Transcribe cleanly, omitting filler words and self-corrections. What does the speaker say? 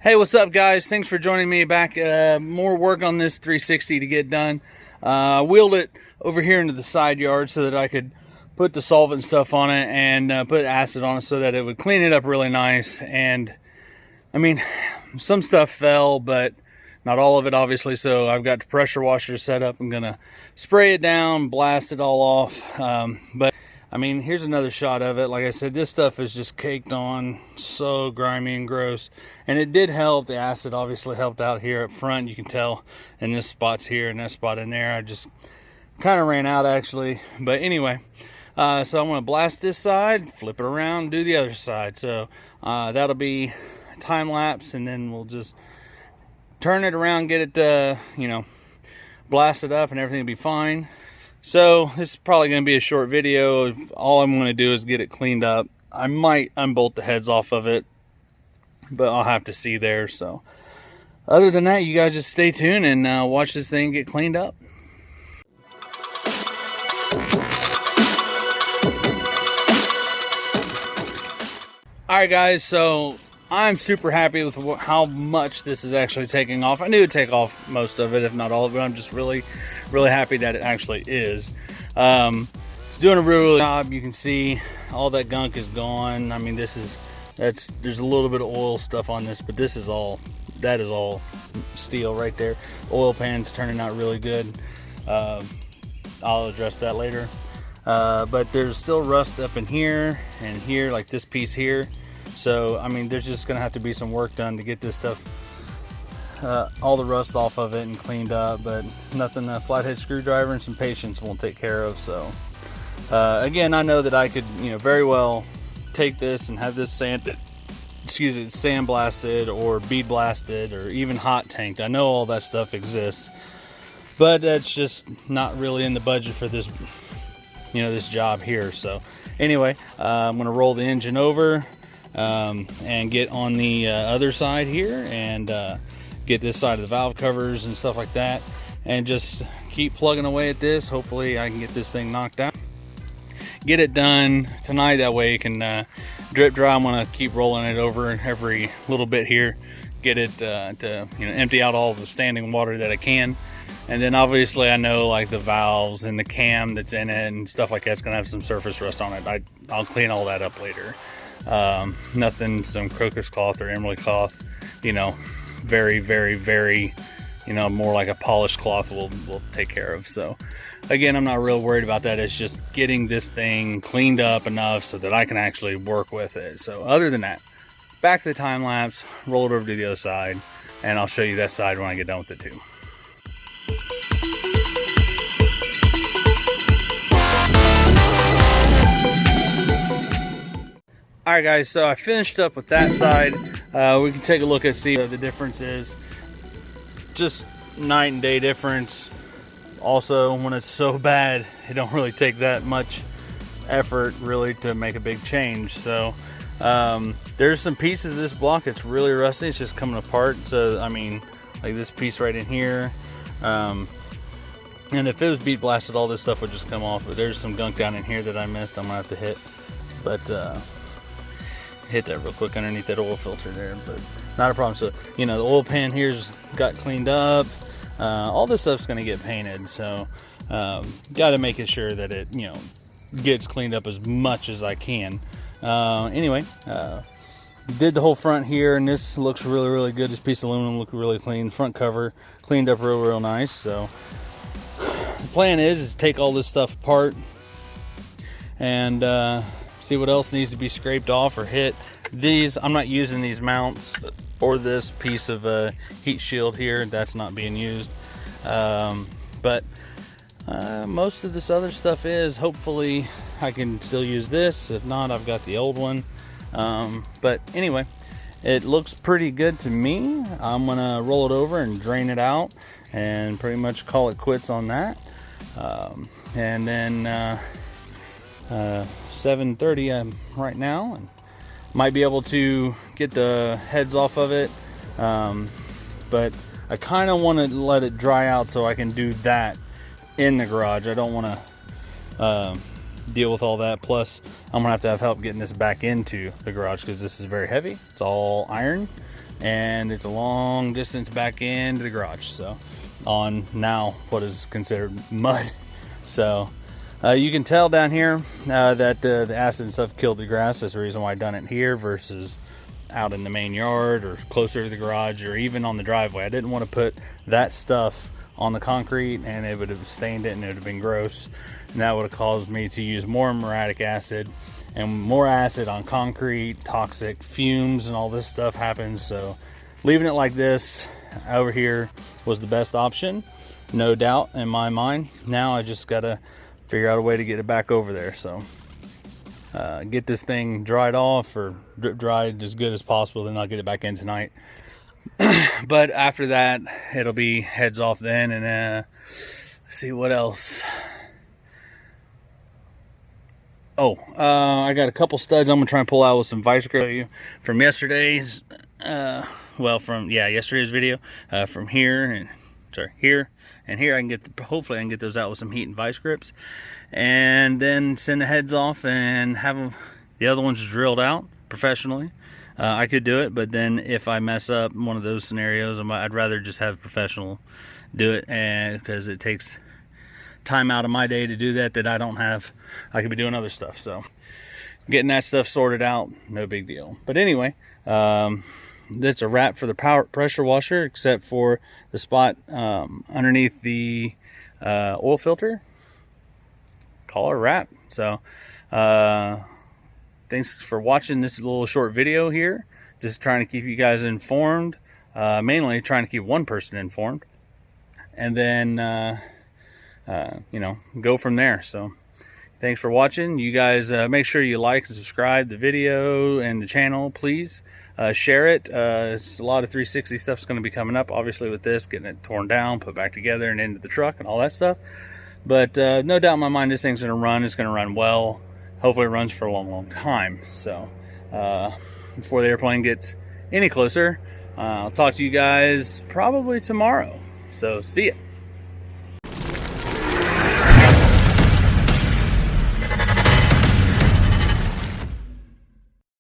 Hey, what's up, guys? Thanks for joining me back. More work on this 360 to get done. I wheeled it over here into the side yard so that I could put the solvent stuff on it and put acid on it so that it would clean it up really nice. And I mean, some stuff fell, but not all of it, obviously. So I've got the pressure washer set up. I'm gonna spray it down, blast it all off. But I mean, here's another shot of it. Like I said, this stuff is just caked on, so grimy and gross. And it did help. The acid obviously helped out here up front. You can tell in this spot's here and that spot in there. I just kind of ran out actually. But anyway, so I'm going to blast this side, flip it around, do the other side. So that'll be time lapse, and then we'll just turn it around, get it, blast it up, and everything will be fine. So this is probably going to be a short video. All I'm going to do is get it cleaned up. I might unbolt the heads off of it, but I'll have to see there. So other than that, you guys just stay tuned and watch this thing get cleaned up. Alright guys, so I'm super happy with how much this is actually taking off. I knew it'd take off most of it, if not all of it. I'm just really happy that it actually is. It's doing a really good job. You can see all that gunk is gone. I mean, there's a little bit of oil stuff on this, but that is all steel right there. The oil pan's turning out really good. I'll address that later. But there's still rust up in here and here, like this piece here. So I mean, there's just gonna have to be some work done to get this stuff, all the rust off of it and cleaned up, but nothing a flathead screwdriver and some patience won't take care of. So again, I know that I could very well take this and have this sandblasted or bead blasted or even hot tanked. I know all that stuff exists, but that's just not really in the budget for this this job here. So anyway, I'm gonna roll the engine over and get on the other side here and get this side of the valve covers and stuff like that, and just keep plugging away at this. Hopefully I can get this thing knocked out, get it done tonight. That way it can drip dry. I'm gonna keep rolling it over every little bit here, get it to empty out all the standing water that I can. And then obviously I know like the valves and the cam that's in it and stuff like that's gonna have some surface rust on it. I'll clean all that up later. Nothing some crocus cloth or emerald cloth, very more like a polished cloth will take care of. So again, I'm not real worried about that. It's just getting this thing cleaned up enough so that I can actually work with it. So other than that, back to the time lapse, roll it over to the other side, and I'll show you that side when I get done with it too. Alright guys, so I finished up with that side. We can take a look and see what the difference is. Just night and day difference. Also, when it's so bad, it don't really take that much effort really to make a big change. So there's some pieces of this block that's really rusty. It's just coming apart. So I mean, like this piece right in here, and if it was bead blasted, all this stuff would just come off. But there's some gunk down in here that I missed. I'm gonna have to hit, but hit that real quick underneath that oil filter there, but not a problem. So the oil pan here's got cleaned up. All this stuff's gonna get painted, so got to make it sure that it gets cleaned up as much as I can. Anyway, did the whole front here, and this looks really good. This piece of aluminum looked really clean. Front cover cleaned up real nice. So the plan is take all this stuff apart and see what else needs to be scraped off or hit. These, I'm not using these mounts or this piece of heat shield here. That's not being used. But most of this other stuff is. Hopefully I can still use this. If not, I've got the old one. But anyway, it looks pretty good to me. I'm gonna roll it over and drain it out and pretty much call it quits on that. And then 7:30 right now, and might be able to get the heads off of it, but I kind of want to let it dry out so I can do that in the garage. I don't want to deal with all that. Plus, I'm gonna have to have help getting this back into the garage because this is very heavy. It's all iron, and it's a long distance back into the garage. So on now what is considered mud. So you can tell down here that the acid and stuff killed the grass. That's the reason why I done it here versus out in the main yard or closer to the garage or even on the driveway. I didn't want to put that stuff on the concrete and it would have stained it and it would have been gross, and that would have caused me to use more muriatic acid, and more acid on concrete, toxic fumes and all this stuff happens. So leaving it like this over here was the best option, no doubt in my mind. Now I just gotta figure out a way to get it back over there. So get this thing dried off or drip dried as good as possible, then I'll get it back in tonight. But after that it'll be heads off then, and see what else. I got a couple studs I'm gonna try and pull out with some vice grip from yesterday's yesterday's video, from here and here and here. I can get hopefully I can get those out with some heat and vice grips, and then send the heads off and have them, the other ones drilled out professionally. I could do it, but then if I mess up one of those scenarios, I'd rather just have a professional do it, and because it takes time out of my day to do that I don't have. I could be doing other stuff. So getting that stuff sorted out, no big deal. But anyway, that's a wrap for the pressure washer, except for the spot underneath the oil filter. Call it a wrap. So thanks for watching this little short video here. Just trying to keep you guys informed, mainly trying to keep one person informed, and then go from there. So thanks for watching. You guys make sure you like and subscribe the video and the channel, please. Share it. It's a lot of 360 stuff's going to be coming up, obviously, with this, getting it torn down, put back together and into the truck and all that stuff. But no doubt in my mind this thing's going to run. It's going to run well. Hopefully it runs for a long time. So before the airplane gets any closer, I'll talk to you guys probably tomorrow. So see ya.